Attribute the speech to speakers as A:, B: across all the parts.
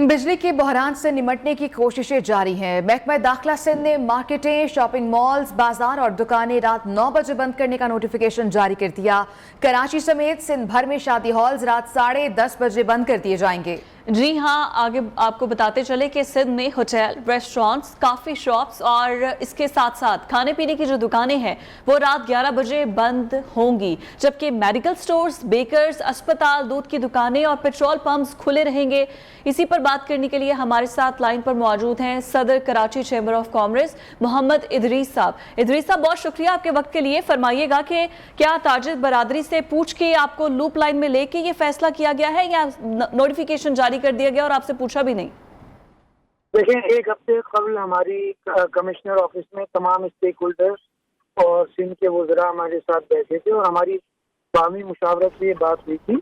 A: बिजली के बहरान से निमटने की कोशिशें जारी हैं। महकमा दाखिला सिंध ने मार्केटें, शॉपिंग मॉल्स, बाजार और दुकानें रात 9 बजे बंद करने का नोटिफिकेशन जारी कर दिया। कराची समेत सिंध भर में शादी हॉल्स रात 10:30 बजे बंद कर दिए जाएंगे।
B: जी हाँ, आगे आपको बताते चले कि सिंध में होटल, रेस्टोरेंट्स, काफ़ी शॉप्स और इसके साथ साथ खाने पीने की जो दुकानें हैं वो रात 11 बजे बंद होंगी, जबकि मेडिकल स्टोर्स, बेकर्स, अस्पताल, दूध की दुकानें और पेट्रोल पंप्स खुले रहेंगे। इसी पर बात करने के लिए हमारे साथ लाइन पर मौजूद हैं सदर Karachi chamber of commerce Mohammad Idrees साहब। इदरीस साहब, बहुत शुक्रिया आपके वक्त के लिए। फरमाइएगा कि क्या ताजिर बरादरी से पूछ के आपको लूप लाइन में लेके ये फैसला किया गया है या नोटिफिकेशन जारी कर दिया गया और आपसे पूछा भी नहीं?
C: देखें, एक हफ्ते कबल हमारी कमिश्नर ऑफिस में तमाम स्टेक होल्डर्स और सिंध के वज़रा हमारे साथ बैठे थे और हमारी बामी मुशावरत से ये बात हुई थी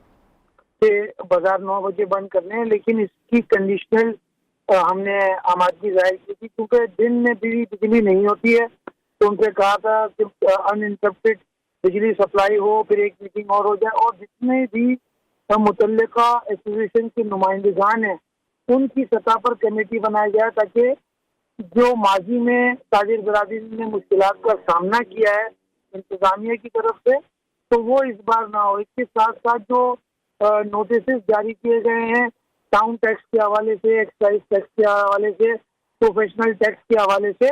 C: कि बाजार 9 बजे बंद करने हैं, लेकिन इसकी कंडीशनल हमने आमादगी जाहिर की थी क्योंकि दिन में भी बिजली नहीं होती है। तो उनसे कहा था कि अनइंटरप्टेड बिजली सप्लाई हो, फिर एक मीटिंग और हो जाए और जितने भी मुतल्लिका एसोसिएशन के नुमाइंदगान हैं उनकी सतह पर कमेटी बनाई जाए ताकि जो माजी में ताजिर बरादरी ने मुश्किलात का सामना किया है इंतजामिया की तरफ से, तो वो इस बार ना हो। इसके साथ साथ जो नोटिस जारी किए गए हैं टाउन टैक्स के हवाले से, एक्साइज टैक्स के हवाले से, प्रोफेशनल टैक्स के हवाले से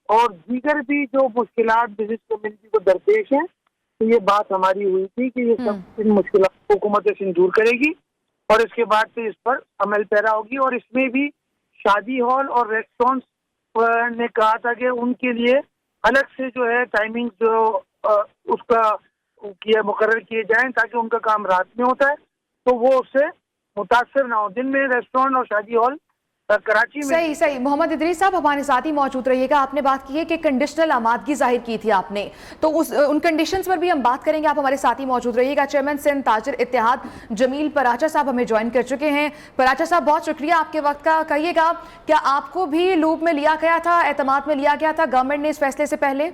C: और दीगर भी जो मुश्किलात बिजनेस कम्युनिटी को दरपेश हैं, तो ये बात हमारी हुई थी कि ये सब इन मुश्किलात को हुकूमत सिंध दूर करेगी और इसके बाद से इस पर अमल पैरा होगी। और इसमें भी शादी हॉल और रेस्टोरेंट्स ने कहा था कि उनके लिए अलग से जो है टाइमिंग जो उसका मुकर्रर किए जाएं ताकि उनका काम रात में होता है तो वो उससे मुतासर ना हो। दिन में रेस्टोरेंट और शादी हॉल कराची में
A: सही मोहम्मद इदरीस साहब हमारे साथ ही मौजूद रहिएगा। आपने बात की है कि कंडीशनल आमादगी जाहिर की थी आपने, तो उन कंडीशंस पर भी हम बात करेंगे। आप हमारे साथ ही मौजूद रहिएगा। चेयरमैन सिंध ताजिर इत्तेहाद जमील पराचा साहब हमें ज्वाइन कर चुके हैं। पराचा साहब, बहुत शुक्रिया आपके वक्त का। कहिएगा, क्या आपको भी लूप में लिया गया था, एतमाद में लिया गया था गवर्नमेंट ने इस फैसले से पहले?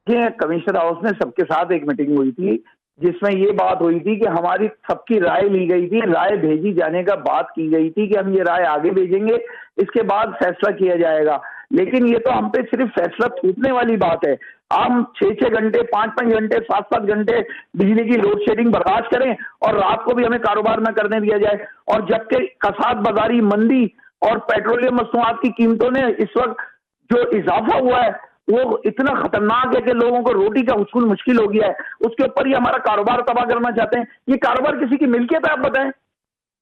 D: कमिश्नर हाउस में सबके साथ एक मीटिंग हुई थी जिसमें ये बात हुई थी कि हमारी सबकी राय ली गई थी, राय भेजी जाने का बात की गई थी कि हम ये राय आगे भेजेंगे, इसके बाद फैसला किया जाएगा। लेकिन ये तो हम पे सिर्फ फैसला थूकने वाली बात है। हम 6-6 घंटे, 5-5 घंटे, 7-7 घंटे बिजली की लोड शेडिंग बर्दाश्त करें और रात को भी हमें कारोबार न करने दिया जाए। और जबकि कसाद बाजारी मंदी और पेट्रोलियम मसनूआत की कीमतों ने इस वक्त जो इजाफा हुआ है वो इतना खतरनाक है कि लोगों को रोटी का उसूल मुश्किल हो गया है, उसके ऊपर ये हमारा कारोबार तबाह करना चाहते हैं। ये कारोबार किसी की मिल्कियत है? आप बताएं,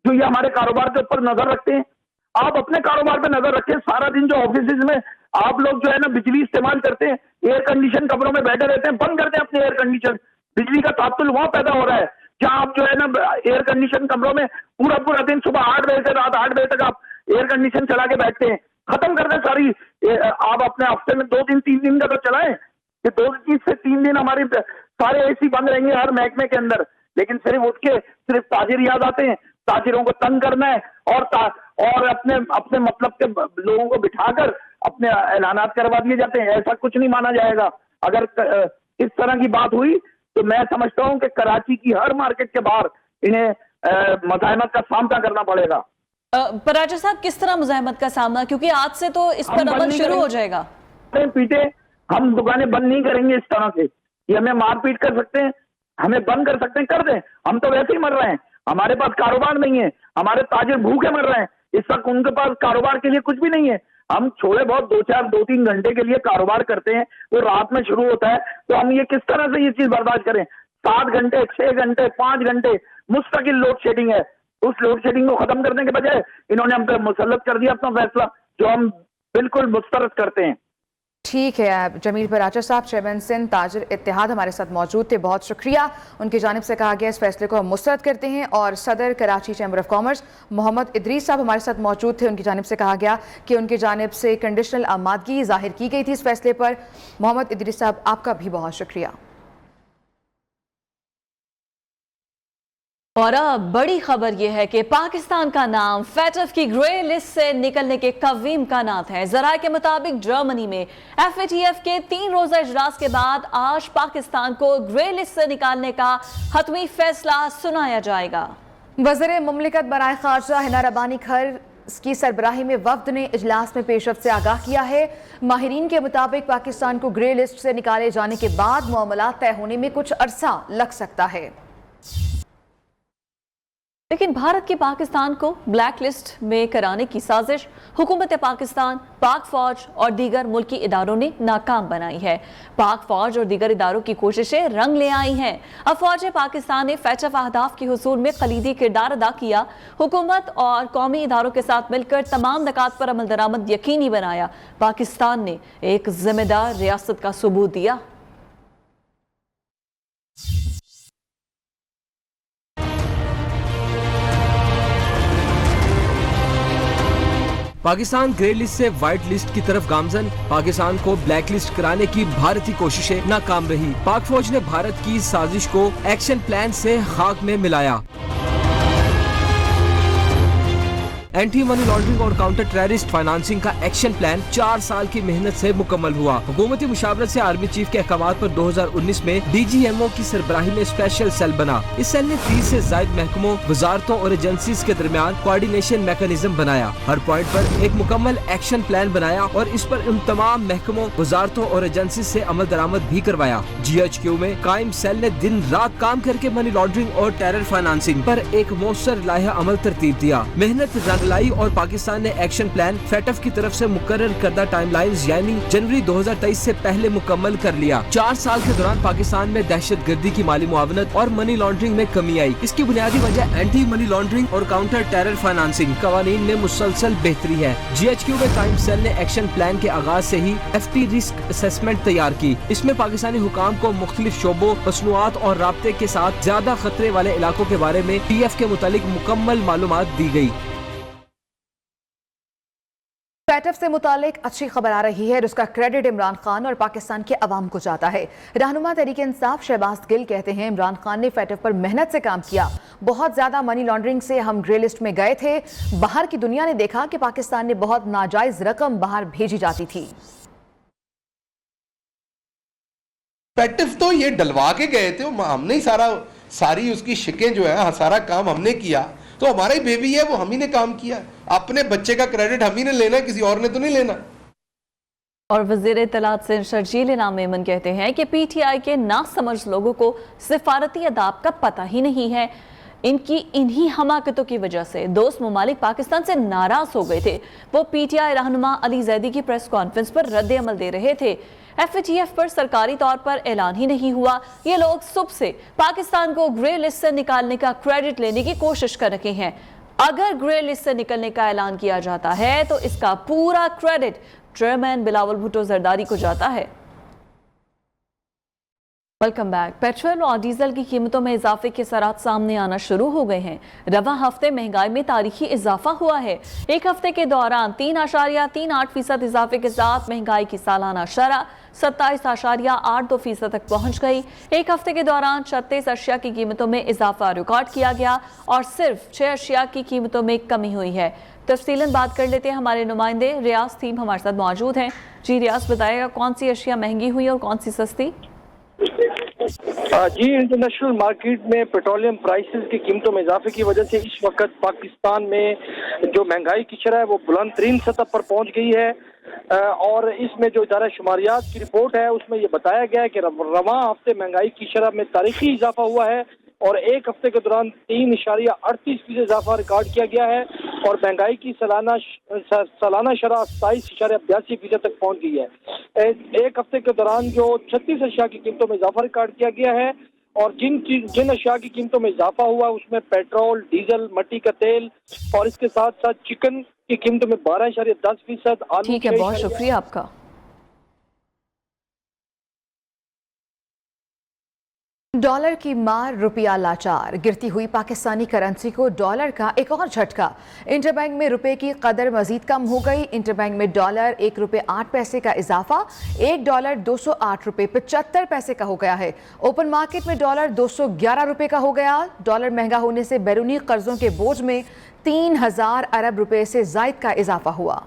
D: जो ये हमारे कारोबार के ऊपर नजर रखते हैं। आप अपने कारोबार पे नजर रखें। सारा दिन जो ऑफिस में आप लोग जो है ना बिजली इस्तेमाल करते हैं, एयर कंडीशन कमरों में बैठे रहते हैं, बंद करते हैं अपने एयर कंडीशन। बिजली का तात्तुल वहां पैदा हो रहा है जहां आप जो है ना एयर कंडीशन कमरों में पूरा दिन सुबह 8 बजे से रात 8 बजे तक आप एयर कंडीशन चला के बैठते हैं। खत्म कर दें सारी। आप अपने हफ्ते में 2 दिन 3 दिन का तो चलाएं कि 2 से 3 दिन हमारे सारे एसी बंद रहेंगे हर महकमे के अंदर। लेकिन सिर्फ उठ के सिर्फ ताजिर याद आते हैं, ताजिरों को तंग करना है और अपने मतलब के लोगों को बिठाकर अपने ऐलानात करवा दिए जाते हैं। ऐसा कुछ नहीं माना जाएगा। अगर इस तरह की बात हुई तो मैं समझता हूं कि कराची की हर मार्केट के बाहर इन्हें मज़ाहमत का सामना करना पड़ेगा।
B: पराचा साहब, किस तरह मुज़ाहमत का सामना? क्योंकि आज से तो इस पर अमल शुरू हो जाएगा।
D: पीटे हम दुकानें बंद नहीं करेंगे इस तरह से। ये हमें मारपीट कर सकते हैं, हमें बंद कर सकते हैं, कर दें। हम तो वैसे ही मर रहे हैं, हमारे पास कारोबार नहीं है, हमारे ताजिर भूखे मर रहे हैं इस वक्त, उनके पास कारोबार के लिए कुछ भी नहीं है। हम छोड़े बहुत 2-3 घंटे के लिए कारोबार करते हैं, वो रात में शुरू होता है, तो हम ये किस तरह से ये चीज बर्दाश्त करें? 7 घंटे, 6 घंटे, 5 घंटे मुस्तकिल लोड शेडिंग है। उस लोड शेडिंग को खत्म करने के बजाय इन्होंने हम पर मुसल्लत कर दिया अपना फैसला, जो हम बिल्कुल मुस्तरद करते हैं।
A: ठीक है, जमील पराचा साहब चेयरमैन सिंध ताजिर इत्तेहाद हमारे साथ मौजूद थे, बहुत शुक्रिया। उनकी जानिब से कहा गया इस फैसले को हम मुस्तरद करते हैं। और सदर Karachi chamber of commerce Mohammad Idrees साहब हमारे साथ मौजूद थे, उनकी जानिब से कहा गया कि उनकी जानिब से कंडीशनल आमादगी जाहिर की गई थी इस फैसले पर। मोहम्मद इदरीस साहब, आपका भी बहुत शुक्रिया।
B: और अब बड़ी खबर यह है कि पाकिस्तान का नाम FATF की ग्रे लिस्ट से निकलने के कवी इम्कानात हैं। ज़राए के मुताबिक जर्मनी में FATF के 3 रोज़ा इजलास के बाद आज पाकिस्तान को ग्रे लिस्ट से निकालने का हतमी फैसला सुनाया जाएगा।
A: वज़ीर मुमलिकत बराए खारजा हिना रब्बानी घर की सरबराही में वफ्द ने इजलास में पेशरफ्त से आगाह किया है। माहिरीन के मुताबिक पाकिस्तान को ग्रे लिस्ट से निकाले जाने के बाद मामलात तय होने में कुछ अरसा लग सकता है।
B: लेकिन भारत की पाकिस्तान को ब्लैक लिस्ट में कराने की साजिश हुकूमत पाकिस्तान, पाक फौज और दीगर मुल्की इदारों ने नाकाम बनाई है। पाक फौज और दीगर इदारों की कोशिशें रंग ले आई हैं। अब फौज पाकिस्तान ने फैचफ अहदाफ के हुसूल में कलीदी किरदार अदा किया। हुकूमत और कौमी इदारों के साथ मिलकर तमाम नकात पर अमल दरामद यकीनी बनाया। पाकिस्तान ने एक जिम्मेदार रियासत का सबूत दिया।
E: पाकिस्तान ग्रे लिस्ट से व्हाइट लिस्ट की तरफ गामजन। पाकिस्तान को ब्लैक लिस्ट कराने की भारतीय कोशिशें नाकाम रही। पाक फौज ने भारत की साजिश को एक्शन प्लान से खाक में मिलाया। एंटी मनी लॉन्ड्रिंग और काउंटर टेररिस्ट फाइनेंसिंग का एक्शन प्लान 4 साल की मेहनत से मुकम्मल हुआ। हुकूमती मुशावरत से आर्मी चीफ के अहकामात पर 2019 में DGMO की सरबराही में स्पेशल सेल बना। इस सेल ने 30 से ज्यादा महकमों, वजारतों और एजेंसीज के दरमियान कोऑर्डिनेशन मैकेनिज्म बनाया। हर पॉइंट पर एक मुकम्मल एक्शन प्लान बनाया और इस पर उन तमाम महकमों, वजारतों और एजेंसी से अमल दरामद भी करवाया। GHQ में कायम सेल ने दिन रात काम करके मनी लॉन्ड्रिंग और टेरर फाइनेंसिंग पर एक मौसर लाया अमल तरतीब दिया। मेहनत रंगलाई और पाकिस्तान ने एक्शन प्लान फेटफ की तरफ से मुकर्रर करदा टाइमलाइंस यानी जनवरी 2023 से पहले मुकम्मल कर लिया। 4 साल के दौरान पाकिस्तान में दहशतगर्दी की माली मुआवनत और मनी लॉन्ड्रिंग में कमी आई। इसकी बुनियादी वजह एंटी मनी लॉन्ड्रिंग और काउंटर टेरर फाइनेंसिंग कवानीन में मुसलसल बेहतरी है। GHQ में कायम सेल ने एक्शन प्लान के आगाज से ही FT रिस्क असेसमेंट तैयार की। इसमें पाकिस्तानी हुकाम को मुख्तलिफ शोबों, मसनूआत और राब्ते के साथ ज्यादा खतरे वाले इलाकों के बारे में TF के मुतालिक मुकम्मल मालूमात दी गई।
A: फैटफ से मुतालिक अच्छी खबर आ रही है और उसका क्रेडिट इमरान खान और पाकिस्तान के अवाम को जाता है। रहनुमा तहरीक इंसाफ शहबाज गिल कहते हैं इमरान खान ने फैटफ पर मेहनत से काम किया। बहुत ज्यादा मनी लॉन्ड्रिंग से हम ग्रे लिस्ट में गए थे। बाहर की दुनिया ने देखा कि पाकिस्तान ने बहुत नाजायज रकम बाहर भेजी जाती थी।
F: फैटफ तो ये डलवा के गए थे, हमने ही सारी उसकी शिकें जो है, सारा काम हमने किया। तो हमारा ही बेबी है, वो हम ही ने काम किया। अपने बच्चे का क्रेडिट हम ही ने लेना, किसी और ने तो नहीं लेना।
B: और वज़ीर इत्तलात सिंध शर्जील इनाम मेमन कहते हैं कि PTI के नासमझ लोगों को सिफारती अदाब का पता ही नहीं है। इनकी इन्हीं हमाकतों की वजह से दोस्त ममालिक पाकिस्तान से नाराज हो गए थे। वो PTI रहनुमा अली जैदी की प्रेस कॉन्फ्रेंस पर रद्द अमल दे रहे थे। FATF पर सरकारी तौर पर ऐलान ही नहीं हुआ। ये लोग सुबह से पाकिस्तान को ग्रे लिस्ट से निकालने का क्रेडिट लेने की कोशिश कर रहे हैं। अगर ग्रे लिस्ट से निकलने का ऐलान किया जाता है तो इसका पूरा क्रेडिट चेयरमैन बिलावल भुट्टो जरदारी को जाता है। Welcome back. पेट्रोल और डीजल की कीमतों में इजाफे के असरात सामने आना शुरू हो गए हैं। रवा हफ्ते महंगाई में तारीखी इजाफा हुआ है। एक हफ्ते के दौरान 3.38% इजाफे के साथ महंगाई की सालाना शरह 27.82% तक पहुंच गई। एक हफ्ते के दौरान 36 अशिया की कीमतों में इजाफा रिकॉर्ड किया गया और सिर्फ 6 अशिया की कीमतों में कमी हुई है। तफसीलन बात कर लेते हैं, हमारे नुमाइंदे रियाज थीम हमारे साथ मौजूद हैं। जी रियाज, बताएगा कौन सी अशिया महंगी हुई और कौन सी सस्ती?
G: जी, इंटरनेशनल मार्केट में पेट्रोलियम प्राइसेस की कीमतों में इजाफे की वजह से इस वक्त पाकिस्तान में जो महंगाई की शरह है वो बुलंद तरीन सतह पर पहुंच गई है। और इसमें जो इदारा शुमारियात की रिपोर्ट है उसमें ये बताया गया है कि रवां हफ्ते महंगाई की शरह में तारीखी इजाफा हुआ है और एक हफ्ते के दौरान 3.38% इजाफा रिकॉर्ड किया गया है और महंगाई की सालाना शरह 27.82% तक पहुंच गई है। एक हफ्ते के दौरान जो 36 अशिया की कीमतों में इजाफा रिकॉर्ड किया गया है और जिन अशिया की कीमतों में इजाफा हुआ उसमें पेट्रोल, डीजल, मट्टी का तेल और इसके साथ साथ चिकन की कीमतों में 12.10%। आलू,
B: ठीक है, बहुत शुक्रिया आपका।
A: डॉलर की मार, रुपया लाचार। गिरती हुई पाकिस्तानी करेंसी को डॉलर का एक और झटका। इंटरबैंक में रुपए की कदर मजीद कम हो गई। इंटरबैंक में डॉलर 1 रुपये 8 पैसे का इजाफा $1 208 रुपये 75 पैसे का हो गया है। ओपन मार्केट में डॉलर 211 रुपये का हो गया। डॉलर महंगा होने से बैरूनी कर्जों के बोझ में 3000 अरब रुपए से जायद का इजाफा हुआ।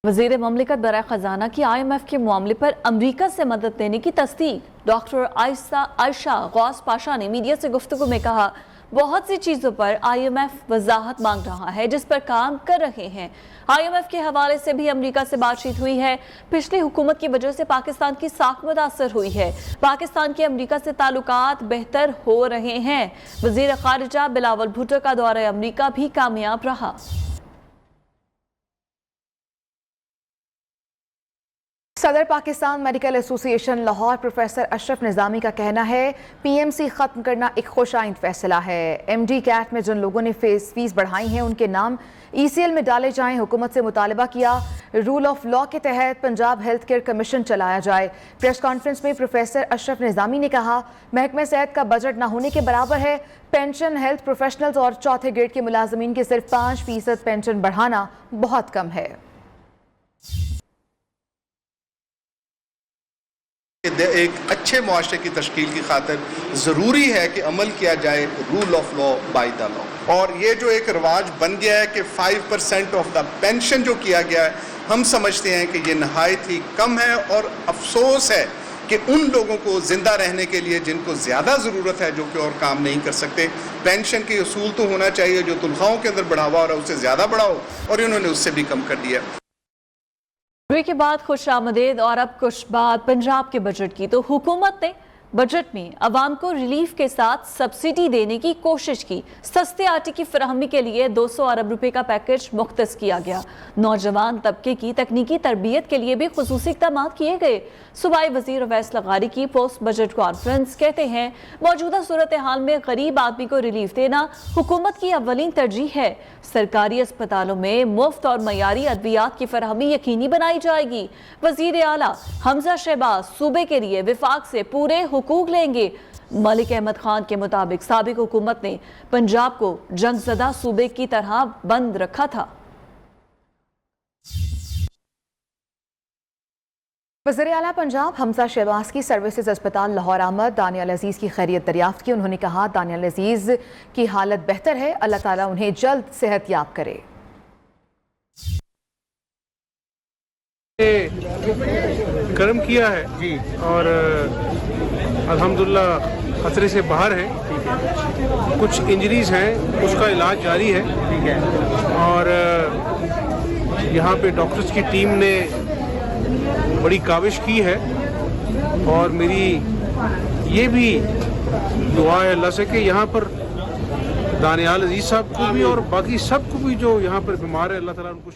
B: वज़ीर ममलिकत बराए ख़जाना की IMF के मामले पर अमरीका से मदद लेने की तस्दीक। डॉक्टर आयशा गौस पाशा ने मीडिया से गुफ्तगू में कहा, بہت سی چیزوں پر IMF وضاحت مانگ رہا ہے جس پر کام کر رہے ہیں۔ IMF کے حوالے سے بھی امریکہ سے بات چیت ہوئی ہے۔ پچھلی حکومت کی وجہ سے پاکستان کی ساکھ متاثر ہوئی ہے۔ پاکستان کے امریکہ سے تعلقات بہتر ہو رہے ہیں۔ وزیر خارجہ بلاول بھٹو کا دورہ امریکہ بھی کامیاب رہا۔
A: صدر پاکستان میڈیکل ایسوسی ایشن لاہور پروفیسر اشرف نظامی کا کہنا ہے PMC ختم کرنا ایک خوش آئند فیصلہ ہے۔ MD کیٹ میں جن لوگوں نے فیس بڑھائی ہیں ان کے نام ECL میں ڈالے جائیں۔ حکومت سے مطالبہ کیا رول آف لا کے تحت پنجاب ہیلتھ کیئر کمیشن چلایا جائے۔ پریس کانفرنس میں پروفیسر اشرف نظامی نے کہا محکمہ صحت کا بجٹ نہ ہونے کے برابر ہے۔ پینشن ہیلتھ پروفیشنلز اور چوتھے گریڈ کے ملازمین کے صرف 5% پینشن بڑھانا بہت کم ہے۔
H: ایک اچھے معاشرے کی تشکیل کی خاطر ضروری ہے کہ عمل کیا جائے rule of law by the law, اور یہ جو ایک رواج بن گیا ہے کہ 5% آف دا پینشن جو کیا گیا ہے، ہم سمجھتے ہیں کہ یہ نہایت ہی کم ہے، اور افسوس ہے کہ ان لوگوں کو زندہ رہنے کے لیے جن کو زیادہ ضرورت ہے، جو کہ اور کام نہیں کر سکتے، پینشن کی اصول تو ہونا چاہیے جو تنخواہوں کے اندر بڑھاوا ہو رہا ہے اس سے زیادہ بڑھاؤ، اور انہوں نے اس سے بھی کم کر دیا۔
B: کے بعد خوش آمدید، اور اب کچھ بات پنجاب کے بجٹ کی۔ تو حکومت نے بجٹ میں عوام کو ریلیف کے ساتھ سبسڈی دینے کی کوشش کی۔ سستے آٹے کی فراہمی کے لیے 200 ارب روپے کا پیکج مختص کیا گیا۔ نوجوان طبقے کی تکنیکی تربیت کے لیے بھی خصوصی اقدامات کیے گئے۔ صوبائی وزیر اویس لغاری کی پوسٹ بجٹ کانفرنس کہتے ہیں موجودہ صورتحال میں غریب آدمی کو ریلیف دینا حکومت کی اولین ترجیح ہے۔ سرکاری اسپتالوں میں مفت اور معیاری ادویات کی فراہمی یقینی بنائی جائے گی۔ وزیر اعلیٰ حمزہ شہباز صوبے کے لیے وفاق سے پورے حقوق لیں گے۔ ملک احمد خان کے مطابق سابق حکومت نے پنجاب کو جنگ زدہ صوبے کی طرح بند رکھا تھا۔
A: وزیر اعلیٰ پنجاب حمزہ شہباز کی سروسز اسپتال لاہور آمد، دانیال عزیز کی خیریت دریافت کی۔ انہوں نے کہا دانیال عزیز کی حالت بہتر ہے، اللہ تعالیٰ انہیں جلد صحت یاب کرے۔
I: کرم کیا ہے اور الحمدللہ خطرے سے باہر ہے۔ کچھ انجریز ہیں، اس کا علاج جاری ہے، اور یہاں پہ ڈاکٹرز کی ٹیم نے بڑی کاوش کی ہے، اور میری یہ بھی دعا ہے اللہ سے کہ یہاں پر دانیال عزیز صاحب کو بھی اور باقی سب کو بھی جو یہاں پر بیمار ہے، اللہ تعالیٰ ان کو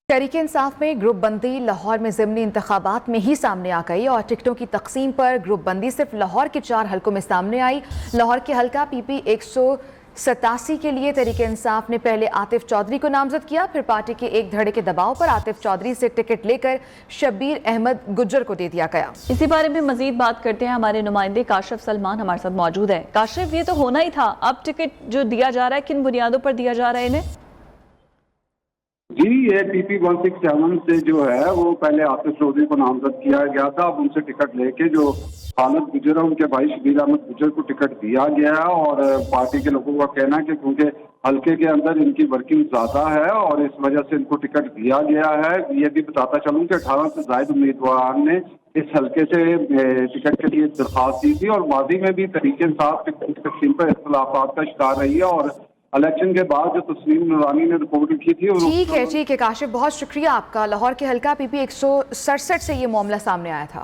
A: تحریک انصاف میں گروپ بندی لاہور میں ضمنی انتخابات میں ہی سامنے آ گئی، اور ٹکٹوں کی تقسیم پر گروپ بندی صرف لاہور کے 4 حلقوں میں سامنے آئی۔ لاہور کے حلقہ PP 187 کے لیے تحریک انصاف نے پہلے عاطف چودھری کو نامزد کیا، پھر پارٹی کے ایک دھڑے کے دباؤ پر عاطف چودھری سے ٹکٹ لے کر شبیر احمد گجر کو دے دیا گیا۔
B: اسی بارے میں مزید بات کرتے ہیں، ہمارے نمائندے کاشف سلمان ہمارے ساتھ موجود ہیں۔ کاشف، یہ تو ہونا ہی تھا، اب ٹکٹ جو دیا جا رہا ہے کن بنیادوں پر دیا جا رہا ہے انہیں؟
J: جی، یہ PP 167 سے جو ہے وہ پہلے عاطف چودھری کو نامزد کیا گیا تھا، اب ان سے ٹکٹ لے کے جو خالد گجر ہے ان کے بھائی شبیر احمد گجر کو ٹکٹ دیا گیا ہے، اور پارٹی کے لوگوں کا کہنا ہے کہ کیونکہ حلقے کے اندر ان کی ورکنگ زیادہ ہے اور اس وجہ سے ان کو ٹکٹ دیا گیا ہے۔ یہ بھی بتاتا چلوں کہ 18 سے زائد امیدواران نے اس حلقے سے ٹکٹ کے لیے درخواست دی تھی، اور ماضی میں بھی تحریک انصاف ٹکٹ تقسیم پر اختلافات کا شکار رہی ہے، اور الیکشن کے بعد جو تسلیم نورانی نے رپورٹ کی تھی۔
A: ٹھیک ہے کاشف، بہت شکریہ آپ کا۔ لاہور کے حلقہ PP 167 سے یہ معاملہ سامنے آیا تھا۔